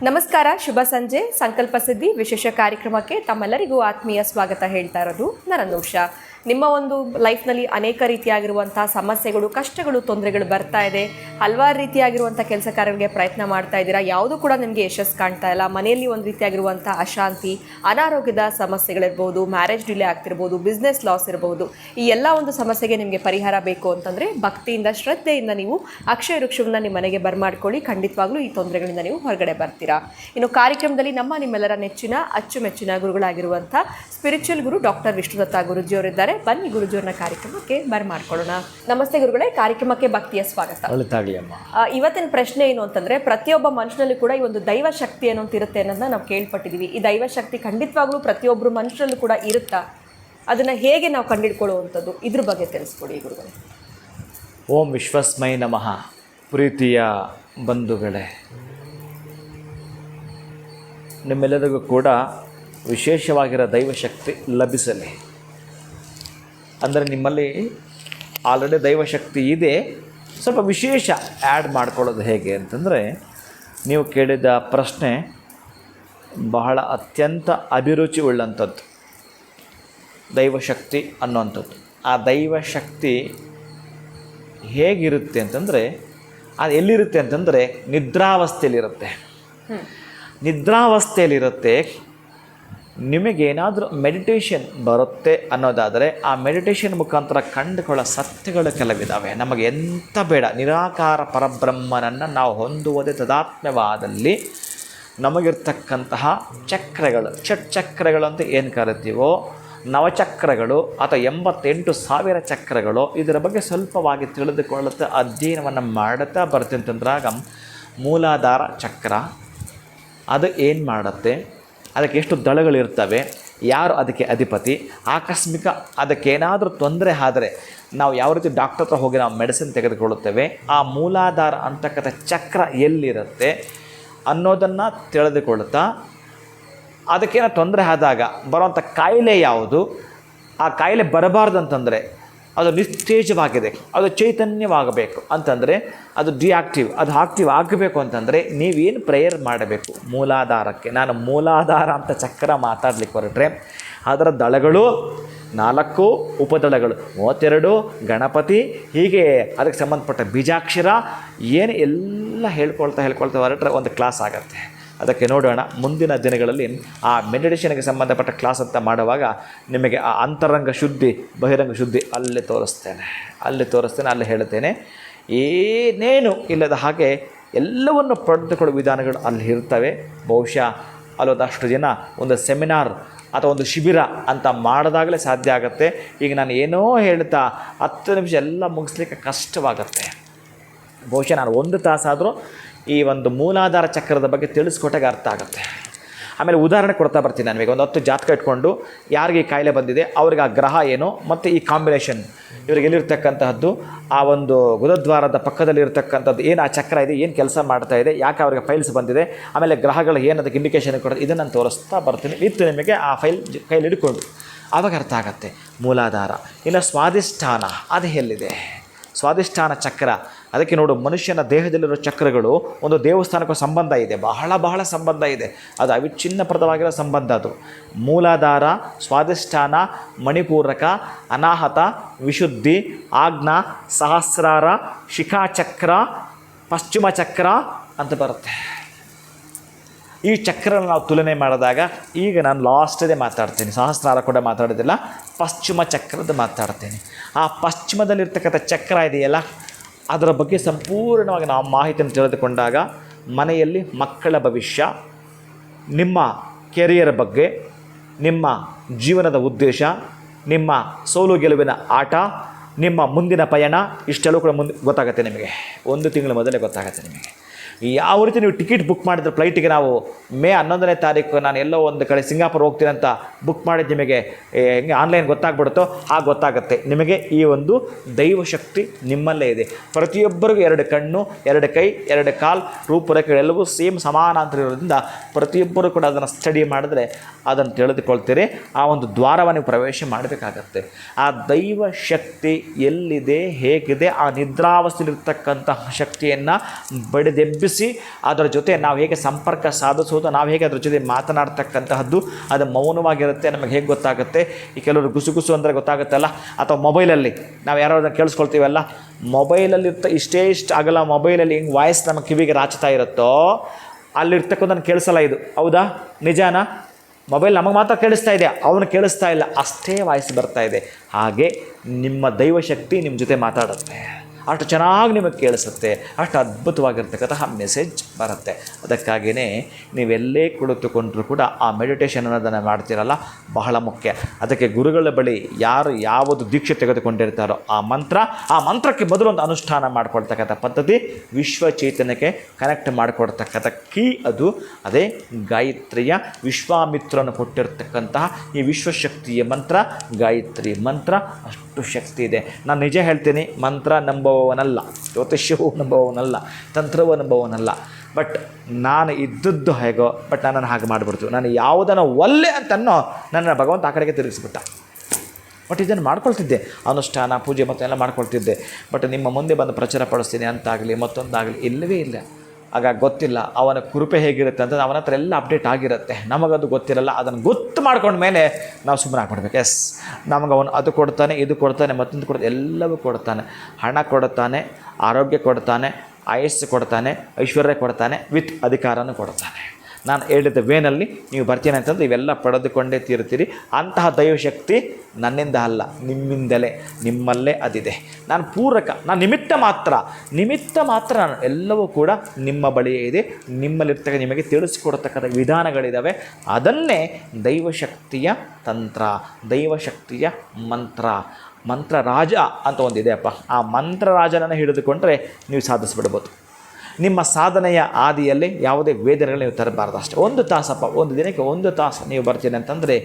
ನಮಸ್ಕಾರ, ಶುಭ ಸಂಜೆ. ಸಂಕಲ್ಪ ಸಿದ್ಧಿ ವಿಶೇಷ ಕಾರ್ಯಕ್ರಮಕ್ಕೆ ತಮ್ಮೆಲ್ಲರಿಗೂ ಆತ್ಮೀಯ ಸ್ವಾಗತ ಹೇಳ್ತಾ ಇರೋದು ನರನೂಷ. ನಿಮ್ಮ ಒಂದು ಲೈಫ್ನಲ್ಲಿ ಅನೇಕ ರೀತಿಯಾಗಿರುವಂಥ ಸಮಸ್ಯೆಗಳು, ಕಷ್ಟಗಳು, ತೊಂದರೆಗಳು ಬರ್ತಾ ಇದೆ. ಹಲವಾರು ರೀತಿಯಾಗಿರುವಂಥ ಕೆಲಸ ಕಾರ್ಯಗಳಿಗೆ ಪ್ರಯತ್ನ ಮಾಡ್ತಾ ಇದ್ದೀರಾ, ಯಾವುದೂ ಕೂಡ ನಿಮಗೆ ಯಶಸ್ಸು ಕಾಣ್ತಾ ಇಲ್ಲ. ಮನೆಯಲ್ಲಿ ಒಂದು ರೀತಿಯಾಗಿರುವಂಥ ಅಶಾಂತಿ, ಅನಾರೋಗ್ಯದ ಸಮಸ್ಯೆಗಳಿರ್ಬೋದು, ಮ್ಯಾರೇಜ್ ಡಿಲೇ ಆಗ್ತಿರ್ಬೋದು, ಬಿಸ್ನೆಸ್ ಲಾಸ್ ಇರ್ಬೋದು. ಈ ಎಲ್ಲ ಒಂದು ಸಮಸ್ಯೆಗೆ ನಿಮಗೆ ಪರಿಹಾರ ಬೇಕು ಅಂತಂದರೆ ಭಕ್ತಿಯಿಂದ, ಶ್ರದ್ಧೆಯಿಂದ ನೀವು ಅಕ್ಷಯ ವೃಕ್ಷವನ್ನು ನಿಮ್ಮ ಮನೆಗೆ ಬರ್ಮಾಡ್ಕೊಳ್ಳಿ. ಖಂಡಿತವಾಗ್ಲೂ ಈ ತೊಂದರೆಗಳಿಂದ ನೀವು ಹೊರಗಡೆ ಬರ್ತೀರಾ. ಇನ್ನು ಕಾರ್ಯಕ್ರಮದಲ್ಲಿ ನಿಮ್ಮೆಲ್ಲರ ನೆಚ್ಚಿನ ಅಚ್ಚುಮೆಚ್ಚಿನ ಗುರುಗಳಾಗಿರುವಂಥ ಸ್ಪಿರಿಚುವಲ್ ಗುರು ಡಾಕ್ಟರ್ ವಿಷ್ಣುದತ್ತ ಗುರುಜಿಯವರಿದ್ದಾರೆ. ಬನ್ನಿ ಗುರುಜಿಯವರನ್ನ ಕಾರ್ಯಕ್ರಮಕ್ಕೆ ಬರ್ಮಾಡ್ಕೊಳ್ಳೋಣ. ನಮಸ್ತೆ ಗುರುಗಳೇ, ಕಾರ್ಯಕ್ರಮಕ್ಕೆ ಭಕ್ತಿಯ ಸ್ವಾಗತ. ಇವತ್ತಿನ ಪ್ರಶ್ನೆ ಏನು ಅಂತಂದ್ರೆ, ಪ್ರತಿಯೊಬ್ಬ ಮನುಷ್ಯನಲ್ಲೂ ಕೂಡ ಈ ಒಂದು ದೈವ ಶಕ್ತಿ ಅನ್ನೋದು ಇರುತ್ತೆ ಅನ್ನೋದನ್ನ ನಾವು ಕೇಳ್ಪಟ್ಟಿದೀವಿ. ಈ ದೈವ ಶಕ್ತಿ ಖಂಡಿತವಾಗ್ಲೂ ಪ್ರತಿಯೊಬ್ಬರು ಮನುಷ್ಯರಲ್ಲೂ ಕೂಡ ಇರುತ್ತಾ? ಅದನ್ನ ಹೇಗೆ ನಾವು ಕಂಡುಹಿಡ್ಕೊಳ್ಳುವಂಥದ್ದು, ಇದ್ರ ಬಗ್ಗೆ ತಿಳಿಸ್ಕೊಡಿ ಗುರುಗಳೇ. ಓಂ ವಿಶ್ವಸ್ಮೈ ನಮಃ. ಪ್ರೀತಿಯ ಬಂಧುಗಳೇ, ನಿಮ್ಮೆಲ್ಲರಿಗೂ ಕೂಡ ವಿಶೇಷವಾಗಿರೋ ದೈವಶಕ್ತಿ ಲಭಿಸಲಿ. ಅಂದರೆ ನಿಮ್ಮಲ್ಲಿ ಆಲ್ರೆಡಿ ದೈವಶಕ್ತಿ ಇದೆ, ಸ್ವಲ್ಪ ವಿಶೇಷ ಆ್ಯಡ್ ಮಾಡ್ಕೊಳ್ಳೋದು ಹೇಗೆ ಅಂತಂದರೆ, ನೀವು ಕೇಳಿದ ಪ್ರಶ್ನೆ ಬಹಳ ಅತ್ಯಂತ ಅಭಿರುಚಿ ಉಳ್ಳಂಥದ್ದು. ದೈವಶಕ್ತಿ ಅನ್ನುವಂಥದ್ದು, ಆ ದೈವಶಕ್ತಿ ಹೇಗಿರುತ್ತೆ ಅಂತಂದರೆ, ಅದು ಎಲ್ಲಿರುತ್ತೆ ಅಂತಂದರೆ ನಿದ್ರಾವಸ್ಥೆಯಲ್ಲಿರುತ್ತೆ. ನಿದ್ರಾವಸ್ಥೆಯಲ್ಲಿರುತ್ತೆ. ನಿಮಗೇನಾದರೂ ಮೆಡಿಟೇಷನ್ ಬರುತ್ತೆ ಅನ್ನೋದಾದರೆ, ಆ ಮೆಡಿಟೇಷನ್ ಮುಖಾಂತರ ಕಂಡುಕೊಳ್ಳೋ ಸತ್ಯಗಳು ಕೆಲವಿದ್ದಾವೆ. ನಮಗೆ ಎಂಥ ಬೇಡ, ನಿರಾಕಾರ ಪರಬ್ರಹ್ಮನನ್ನು ನಾವು ಹೊಂದುವುದೇ ತದಾತ್ಮ್ಯವಾದಲ್ಲಿ ನಮಗಿರ್ತಕ್ಕಂತಹ ಚಕ್ರಗಳು, ಷಟ್ಚಕ್ರಗಳು ಅಂತ ಏನು ಕರಿತೀವೋ, ನವಚಕ್ರಗಳು ಅಥವಾ 88,000 ಚಕ್ರಗಳು, ಇದರ ಬಗ್ಗೆ ಸ್ವಲ್ಪವಾಗಿ ತಿಳಿದುಕೊಳ್ಳುತ್ತಾ ಅಧ್ಯಯನವನ್ನು ಮಾಡುತ್ತಾ ಬರ್ತೀನಿ ಅಂತಂದ್ರಾಗ, ಮೂಲಾಧಾರ ಚಕ್ರ ಅದು ಏನು ಮಾಡುತ್ತೆ, ಅದಕ್ಕೆ ಎಷ್ಟು ದಳಗಳಿರ್ತವೆ, ಯಾರು ಅದಕ್ಕೆ ಅಧಿಪತಿ, ಆಕಸ್ಮಿಕ ಅದಕ್ಕೇನಾದರೂ ತೊಂದರೆ ಆದರೆ ನಾವು ಯಾವ ರೀತಿ ಡಾಕ್ಟರ್ ಹತ್ರ ಹೋಗಿ ನಾವು ಮೆಡಿಸಿನ್ ತೆಗೆದುಕೊಳ್ಳುತ್ತೇವೆ, ಆ ಮೂಲಾಧಾರ ಅಂತಕ್ಕಂಥ ಚಕ್ರ ಎಲ್ಲಿರುತ್ತೆ ಅನ್ನೋದನ್ನು ತಿಳಿದುಕೊಳ್ಳುತ್ತಾ, ಅದಕ್ಕೇನೋ ತೊಂದರೆ ಆದಾಗ ಬರುವಂಥ ಕಾಯಿಲೆ ಯಾವುದು, ಆ ಕಾಯಿಲೆ ಬರಬಾರ್ದು ಅಂತಂದರೆ ಅದು ನಿಸ್ತೇಜವಾಗಿದೆ, ಅದು ಚೈತನ್ಯವಾಗಬೇಕು ಅಂತಂದರೆ ಅದು ಡಿಆಕ್ಟಿವ್, ಅದು ಆಕ್ಟಿವ್ ಆಗಬೇಕು ಅಂತಂದರೆ ನೀವೇನು ಪ್ರೇಯರ್ ಮಾಡಬೇಕು ಮೂಲಾಧಾರಕ್ಕೆ. ನಾನು ಮೂಲಾಧಾರ ಅಂತ ಚಕ್ರ ಮಾತಾಡಲಿಕ್ಕೆ ಹೊರಟ್ರೆ ಅದರ ದಳಗಳು 4 ಉಪದಳಗಳು, 32 ಗಣಪತಿ, ಹೀಗೆ ಅದಕ್ಕೆ ಸಂಬಂಧಪಟ್ಟ ಬೀಜಾಕ್ಷರ ಏನು ಎಲ್ಲ ಹೇಳ್ಕೊಳ್ತಾ ಹೊರಟ್ರೆ ಒಂದು ಕ್ಲಾಸ್ ಆಗುತ್ತೆ. ಅದಕ್ಕೆ ನೋಡೋಣ ಮುಂದಿನ ದಿನಗಳಲ್ಲಿ ಆ ಮೆಡಿಟೇಷನ್ಗೆ ಸಂಬಂಧಪಟ್ಟ ಕ್ಲಾಸ್ ಅಂತ ಮಾಡುವಾಗ ನಿಮಗೆ ಆ ಅಂತರಂಗ ಶುದ್ಧಿ, ಬಹಿರಂಗ ಶುದ್ಧಿ ಅಲ್ಲಿ ತೋರಿಸ್ತೇನೆ, ಅಲ್ಲಿ ಹೇಳುತ್ತೇನೆ. ಏನೇನು ಇಲ್ಲದ ಹಾಗೆ ಎಲ್ಲವನ್ನು ಪಡೆದುಕೊಳ್ಳುವ ವಿಧಾನಗಳು ಅಲ್ಲಿ ಇರ್ತವೆ. ಬಹುಶಃ ಅಲ್ಲೊಂದಷ್ಟು ಜನ ಒಂದು ಸೆಮಿನಾರ್ ಅಥವಾ ಒಂದು ಶಿಬಿರ ಅಂತ ಮಾಡಿದಾಗಲೇ ಸಾಧ್ಯ ಆಗುತ್ತೆ. ಈಗ ನಾನು ಏನೋ ಹೇಳ್ತಾ 10 ನಿಮಿಷ ಎಲ್ಲ ಮುಗಿಸ್ಲಿಕ್ಕೆ ಕಷ್ಟವಾಗುತ್ತೆ. ಬಹುಶಃ ನಾನು 1 ತಾಸಾದರೂ ಈ ಒಂದು ಮೂಲಾಧಾರ ಚಕ್ರದ ಬಗ್ಗೆ ತಿಳಿಸ್ಕೊಟ್ಟಾಗ ಅರ್ಥ ಆಗುತ್ತೆ. ಆಮೇಲೆ ಉದಾಹರಣೆ ಕೊಡ್ತಾ ಬರ್ತೀನಿ. ನನಗೆ ಒಂದು 10 ಜಾತಕ ಇಟ್ಕೊಂಡು ಯಾರಿಗೆ ಈ ಕಾಯಿಲೆ ಬಂದಿದೆ, ಅವ್ರಿಗೆ ಆ ಗ್ರಹ ಏನು ಮತ್ತು ಈ ಕಾಂಬಿನೇಷನ್ ಇವರಿಗೆ ಎಲ್ಲಿರ್ತಕ್ಕಂತಹದ್ದು, ಆ ಒಂದು ಗುದದ್ವಾರದ ಪಕ್ಕದಲ್ಲಿ ಇರ್ತಕ್ಕಂಥದ್ದು ಏನು ಆ ಚಕ್ರ ಇದೆ, ಏನು ಕೆಲಸ ಮಾಡ್ತಾ ಇದೆ, ಯಾಕೆ ಅವ್ರಿಗೆ ಫೈಲ್ಸ್ ಬಂದಿದೆ, ಆಮೇಲೆ ಗ್ರಹಗಳು ಏನು ಅದಕ್ಕೆ ಇಂಡಿಕೇಷನ್ ಕೊಡೋದು, ಇದನ್ನು ನಾನು ತೋರಿಸ್ತಾ ಬರ್ತೀನಿ. ಇತ್ತು ನಿಮಗೆ ಆ ಫೈಲ್ ಕೈಲಿ ಹಿಡ್ಕೊಂಡು ಆವಾಗ ಅರ್ಥ ಆಗುತ್ತೆ ಮೂಲಾಧಾರ. ಇನ್ನು ಸ್ವಾಧಿಷ್ಠಾನ ಅದು ಎಲ್ಲಿದೆ, ಸ್ವಾಧಿಷ್ಠಾನ ಚಕ್ರ. ಅದಕ್ಕೆ ನೋಡು, ಮನುಷ್ಯನ ದೇಹದಲ್ಲಿರೋ ಚಕ್ರಗಳು ಒಂದು ದೇವಸ್ಥಾನಕ್ಕೂ ಸಂಬಂಧ ಇದೆ, ಬಹಳ ಸಂಬಂಧ ಇದೆ. ಅದು ಅವಿಚ್ಛಿನ್ನಪ್ರದವಾಗಿರೋ ಸಂಬಂಧ. ಅದು ಮೂಲಾಧಾರ, ಸ್ವಾಧಿಷ್ಠಾನ, ಮಣಿಪೂರಕ, ಅನಾಹತ, ವಿಶುದ್ಧಿ, ಆಜ್ಞಾ, ಸಹಸ್ರಾರ, ಶಿಖಾಚಕ್ರ, ಪಶ್ಚಿಮ ಚಕ್ರ ಅಂತ ಬರುತ್ತೆ. ಈ ಚಕ್ರನ ನಾವು ತುಲನೆ ಮಾಡಿದಾಗ, ಈಗ ನಾನು ಲಾಸ್ಟದೇ ಮಾತಾಡ್ತೀನಿ, ಸಹಸ್ರಾರ ಕೂಡ ಮಾತಾಡೋದಿಲ್ಲ, ಪಶ್ಚಿಮ ಚಕ್ರದ ಮಾತಾಡ್ತೀನಿ. ಆ ಪಶ್ಚಿಮದಲ್ಲಿರ್ತಕ್ಕಂಥ ಚಕ್ರ ಇದೆಯಲ್ಲ, ಅದರ ಬಗ್ಗೆ ಸಂಪೂರ್ಣವಾಗಿ ನಾವು ಮಾಹಿತಿಯನ್ನು ತಿಳಿದುಕೊಂಡಾಗ ಮನೆಯಲ್ಲಿ ಮಕ್ಕಳ ಭವಿಷ್ಯ, ನಿಮ್ಮ ಕೆರಿಯರ್ ಬಗ್ಗೆ, ನಿಮ್ಮ ಜೀವನದ ಉದ್ದೇಶ, ನಿಮ್ಮ ಸೋಲು ಗೆಲುವಿನ ಆಟ, ನಿಮ್ಮ ಮುಂದಿನ ಪಯಣ, ಇಷ್ಟೆಲ್ಲೂ ಕೂಡ ಗೊತ್ತಾಗುತ್ತೆ ನಿಮಗೆ. 1 ತಿಂಗಳ ಮೊದಲೇ ಗೊತ್ತಾಗುತ್ತೆ ನಿಮಗೆ. ಯಾವ ರೀತಿ ನೀವು ಟಿಕೆಟ್ ಬುಕ್ ಮಾಡಿದ್ರೆ ಫ್ಲೈಟಿಗೆ, ನಾವು ಮೇ 11ನೇ ತಾರೀಕು ನಾನು ಎಲ್ಲೋ ಒಂದು ಕಡೆ ಸಿಂಗಾಪುರ್ ಹೋಗ್ತೀನಿ ಅಂತ ಬುಕ್ ಮಾಡಿದ್ದು ನಿಮಗೆ ಹೆಂಗೆ ಆನ್ಲೈನ್ ಗೊತ್ತಾಗ್ಬಿಡುತ್ತೋ ಹಾಗೆ ಗೊತ್ತಾಗುತ್ತೆ ನಿಮಗೆ. ಈ ಒಂದು ದೈವಶಕ್ತಿ ನಿಮ್ಮಲ್ಲೇ ಇದೆ. ಪ್ರತಿಯೊಬ್ಬರಿಗೂ 2 ಕಣ್ಣು, 2 ಕೈ, 2 ಕಾಲು, ರೂಪುರೇಖೆಗಳೆಲ್ಲವೂ ಸೇಮ್ ಸಮಾನಾಂತರ ಇರೋದ್ರಿಂದ ಪ್ರತಿಯೊಬ್ಬರು ಕೂಡ ಅದನ್ನು ಸ್ಟಡಿ ಮಾಡಿದ್ರೆ ಅದನ್ನು ತಿಳಿದುಕೊಳ್ತೀರಿ. ಆ ಒಂದು ದ್ವಾರವನ್ನು ಪ್ರವೇಶ ಮಾಡಬೇಕಾಗತ್ತೆ. ಆ ದೈವ ಶಕ್ತಿ ಎಲ್ಲಿದೆ, ಹೇಗಿದೆ, ಆ ನಿದ್ರಾವಸ್ಥೆಯಲ್ಲಿರ್ತಕ್ಕಂತಹ ಶಕ್ತಿಯನ್ನು ಬಡಿದೆಬ್ಬಿ ಎಬ್ಬಿಸಿ ಅದರ ಜೊತೆ ನಾವು ಹೇಗೆ ಸಂಪರ್ಕ ಸಾಧಿಸೋದು, ನಾವು ಹೇಗೆ ಅದರ ಜೊತೆ ಮಾತನಾಡ್ತಕ್ಕಂತಹದ್ದು ಅದು ಮೌನವಾಗಿರುತ್ತೆ. ನಮಗೆ ಹೇಗೆ ಗೊತ್ತಾಗುತ್ತೆ? ಈ ಕೆಲವರು ಗುಸು ಅಂದರೆ ಗೊತ್ತಾಗುತ್ತಲ್ಲ, ಅಥವಾ ಮೊಬೈಲಲ್ಲಿ ನಾವು ಯಾರೋ ಕೇಳಿಸ್ಕೊಳ್ತೀವಲ್ಲ, ಮೊಬೈಲಲ್ಲಿ ಇಷ್ಟೇ ಆಗಲ್ಲ, ಮೊಬೈಲಲ್ಲಿ ಹಿಂಗೆ ವಾಯ್ಸ್ ನಮ್ಮ ಕಿವಿಗೆ ರಾಚ್ತಾ ಇರುತ್ತೋ ಅಲ್ಲಿರ್ತಕ್ಕಂಥ ಕೇಳಿಸಲ್ಲ. ಇದು ಹೌದಾ? ನಿಜಾನಾ? ಮೊಬೈಲ್ ನಮಗೆ ಮಾತ್ರ ಕೇಳಿಸ್ತಾ ಇದೆ, ಅವನು ಕೇಳಿಸ್ತಾ ಇಲ್ಲ, ಅಷ್ಟೇ ವಾಯ್ಸ್ ಬರ್ತಾ ಇದೆ. ಹಾಗೆ ನಿಮ್ಮ ದೈವಶಕ್ತಿ ನಿಮ್ಮ ಜೊತೆ ಮಾತಾಡುತ್ತೆ, ಅಷ್ಟು ಚೆನ್ನಾಗಿ ನಿಮಗೆ ಕೇಳಿಸುತ್ತೆ, ಅಷ್ಟು ಅದ್ಭುತವಾಗಿರ್ತಕ್ಕಂತಹ ಮೆಸೇಜ್ ಬರುತ್ತೆ. ಅದಕ್ಕಾಗಿಯೇ ನೀವೆಲ್ಲೇ ಕುಳಿತುಕೊಂಡ್ರೂ ಕೂಡ ಆ ಮೆಡಿಟೇಷನ್ ಅನ್ನೋದನ್ನು ಮಾಡ್ತೀರಲ್ಲ, ಬಹಳ ಮುಖ್ಯ. ಅದಕ್ಕೆ ಗುರುಗಳ ಬಳಿ ಯಾರು ಯಾವುದು ದೀಕ್ಷೆ ತೆಗೆದುಕೊಂಡಿರ್ತಾರೋ ಆ ಮಂತ್ರಕ್ಕೆ ಮೊದಲು ಒಂದು ಅನುಷ್ಠಾನ ಮಾಡಿಕೊಳ್ತಕ್ಕಂಥ ಪದ್ಧತಿ, ವಿಶ್ವ ಚೈತನ್ಯಕ್ಕೆ ಕನೆಕ್ಟ್ ಮಾಡಿಕೊಡ್ತಕ್ಕಂಥ ಕೀ ಅದು. ಅದೇ ಗಾಯತ್ರಿಯ ವಿಶ್ವಾಮಿತ್ರನು ಕೊಟ್ಟಿರ್ತಕ್ಕಂತಹ ಈ ವಿಶ್ವಶಕ್ತಿಯ ಮಂತ್ರ, ಗಾಯತ್ರಿ ಮಂತ್ರ. ಅಷ್ಟು ಶಕ್ತಿ ಇದೆ. ನಾನು ನಿಜ ಹೇಳ್ತೀನಿ, ಮಂತ್ರ ನಂಬುವವನಲ್ಲ, ಜ್ಯೋತಿಷ್ಯವೂ ನಂಬುವವನಲ್ಲ, ತಂತ್ರವೂ ನಂಬುವವನಲ್ಲ. ಬಟ್ ನಾನು ಇದ್ದದ್ದು ಹೇಗೋ, ಬಟ್ ನನ್ನನ್ನು ಹಾಗೆ ಮಾಡಿಬಿಡ್ತು. ನಾನು ಯಾವುದನ್ನು ಒಲ್ಲೆ ಅಂತನೋ ನನ್ನ ಭಗವಂತ ಆ ಕಡೆಗೆ ತಿರುಗಿಸ್ಬಿಟ್ಟ. ಬಟ್ ಇದನ್ನು ಮಾಡ್ಕೊಳ್ತಿದ್ದೆ, ಅನುಷ್ಠಾನ ಪೂಜೆ ಮತ್ತು ಎಲ್ಲ ಮಾಡ್ಕೊಳ್ತಿದ್ದೆ. ಬಟ್ ನಿಮ್ಮ ಮುಂದೆ ಬಂದು ಪ್ರಚಾರ ಪಡಿಸ್ತೀನಿ ಅಂತಾಗಲಿ ಮತ್ತೊಂದಾಗಲಿ ಇಲ್ಲವೇ ಇಲ್ಲ. ಆಗ ಗೊತ್ತಿಲ್ಲ ಅವನ ಕೃಪೆ ಹೇಗಿರುತ್ತೆ ಅಂತ. ಅವನ ಹತ್ರ ಎಲ್ಲ ಅಪ್ಡೇಟ್ ಆಗಿರುತ್ತೆ, ನಮಗದು ಗೊತ್ತಿರಲ್ಲ. ಅದನ್ನು ಗೊತ್ತು ಮಾಡ್ಕೊಂಡ ಮೇಲೆ ನಾವು ಸುಮ್ಮನೆ ಆಗ್ಬಿಡ್ಬೇಕು. ಎಸ್, ನಮಗೆ ಅವನು ಅದು ಕೊಡ್ತಾನೆ, ಇದು ಕೊಡ್ತಾನೆ, ಮತ್ತೊಂದು ಕೊಡ್ತಾನೆ, ಎಲ್ಲವೂ ಕೊಡ್ತಾನೆ. ಹಣ ಕೊಡ್ತಾನೆ, ಆರೋಗ್ಯ ಕೊಡ್ತಾನೆ, ಆಯಸ್ಸು ಕೊಡ್ತಾನೆ, ಐಶ್ವರ್ಯ ಕೊಡ್ತಾನೆ, ವಿತ್ ಅಧಿಕಾರನೂ ಕೊಡ್ತಾನೆ. ನಾನು ಹೇಳಿದ ವೇನಲ್ಲಿ ನೀವು ಬರ್ತೀನಿ ಅಂತಂದ್ರೆ ಇವೆಲ್ಲ ಪಡೆದುಕೊಂಡೇ ತೀರ್ತೀರಿ. ಅಂತಹ ದೈವಶಕ್ತಿ ನನ್ನಿಂದ ಅಲ್ಲ, ನಿಮ್ಮಿಂದಲೇ, ನಿಮ್ಮಲ್ಲೇ ಅದಿದೆ. ನಾನು ಪೂರಕ, ನಾನು ನಿಮಿತ್ತ ಮಾತ್ರ. ನಾನು ಎಲ್ಲವೂ ಕೂಡ ನಿಮ್ಮ ಬಳಿಯೇ ಇದೆ. ನಿಮ್ಮಲ್ಲಿರ್ತಕ್ಕ ನಿಮಗೆ ತಿಳಿಸಿಕೊಡ್ತಕ್ಕಂಥ ವಿಧಾನಗಳಿದ್ದಾವೆ. ಅದನ್ನೇ ದೈವಶಕ್ತಿಯ ತಂತ್ರ, ದೈವಶಕ್ತಿಯ ಮಂತ್ರ ರಾಜ ಅಂತ ಒಂದಿದೆಯಪ್ಪ. ಆ ಮಂತ್ರರಾಜನನ್ನು ಹಿಡಿದುಕೊಂಡ್ರೆ ನೀವು ಸಾಧಿಸ್ಬಿಡ್ಬೋದು. ನಿಮ್ಮ ಸಾಧನೆಯ ಆದಿಯಲ್ಲಿ ಯಾವುದೇ ವೇದನೆಗಳು ನೀವು ತರಬಾರ್ದು. ಅಷ್ಟೇ, 1 ತಾಸಪ್ಪ, ಒಂದು ದಿನಕ್ಕೆ 1 ತಾಸು ನೀವು ಬರ್ತೀನಿ ಅಂತಂದರೆ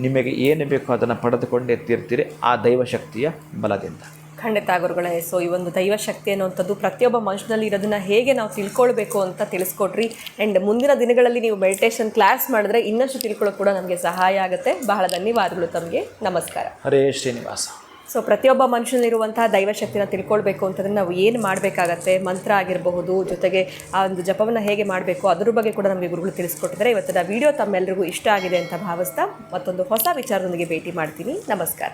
ನಿಮಗೆ ಏನು ಬೇಕೋ ಅದನ್ನು ಪಡೆದುಕೊಂಡೇ ತೀರ್ತೀರಿ ಆ ದೈವಶಕ್ತಿಯ ಬಲದಿಂದ. ಖಂಡಿತ ಗುರುಗಳೇ. ಸೊ ಈ ಒಂದು ದೈವಶಕ್ತಿ ಅನ್ನುವಂಥದ್ದು ಪ್ರತಿಯೊಬ್ಬ ಮನುಷ್ಯನಲ್ಲಿ ಇರೋದನ್ನ ಹೇಗೆ ನಾವು ತಿಳ್ಕೊಳ್ಬೇಕು ಅಂತ ತಿಳಿಸ್ಕೊಟ್ರಿ. ಆ್ಯಂಡ್ ಮುಂದಿನ ದಿನಗಳಲ್ಲಿ ನೀವು ಮೆಡಿಟೇಷನ್ ಕ್ಲಾಸ್ ಮಾಡಿದ್ರೆ ಇನ್ನಷ್ಟು ತಿಳ್ಕೊಳ್ಳೋಕೆ ಕೂಡ ನಮಗೆ ಸಹಾಯ ಆಗುತ್ತೆ. ಬಹಳ ಧನ್ಯವಾದಗಳು ತಮಗೆ. ನಮಸ್ಕಾರ. ಹರೇ ಶ್ರೀನಿವಾಸ. ಸೊ ಪ್ರತಿಯೊಬ್ಬ ಮನುಷ್ಯನಲ್ಲಿರುವಂತಹ ದೈವಶಕ್ತಿನ ತಿಳ್ಕೊಳ್ಬೇಕು ಅಂತಂದರೆ ನಾವು ಏನು ಮಾಡಬೇಕಾಗತ್ತೆ, ಮಂತ್ರ ಆಗಿರಬಹುದು, ಜೊತೆಗೆ ಆ ಒಂದು ಜಪವನ್ನು ಹೇಗೆ ಮಾಡಬೇಕು ಅದ್ರ ಬಗ್ಗೆ ಕೂಡ ನಮಗೆ ಗುರುಗಳು ತಿಳಿಸ್ಕೊಟ್ಟಿದ್ದಾರೆ. ಇವತ್ತಿನ ವಿಡಿಯೋ ತಮ್ಮೆಲ್ಲರಿಗೂ ಇಷ್ಟ ಆಗಿದೆ ಅಂತ ಭಾವಿಸ್ತಾ ಮತ್ತೊಂದು ಹೊಸ ವಿಚಾರದೊಂದಿಗೆ ಭೇಟಿ ಮಾಡ್ತೀನಿ. ನಮಸ್ಕಾರ.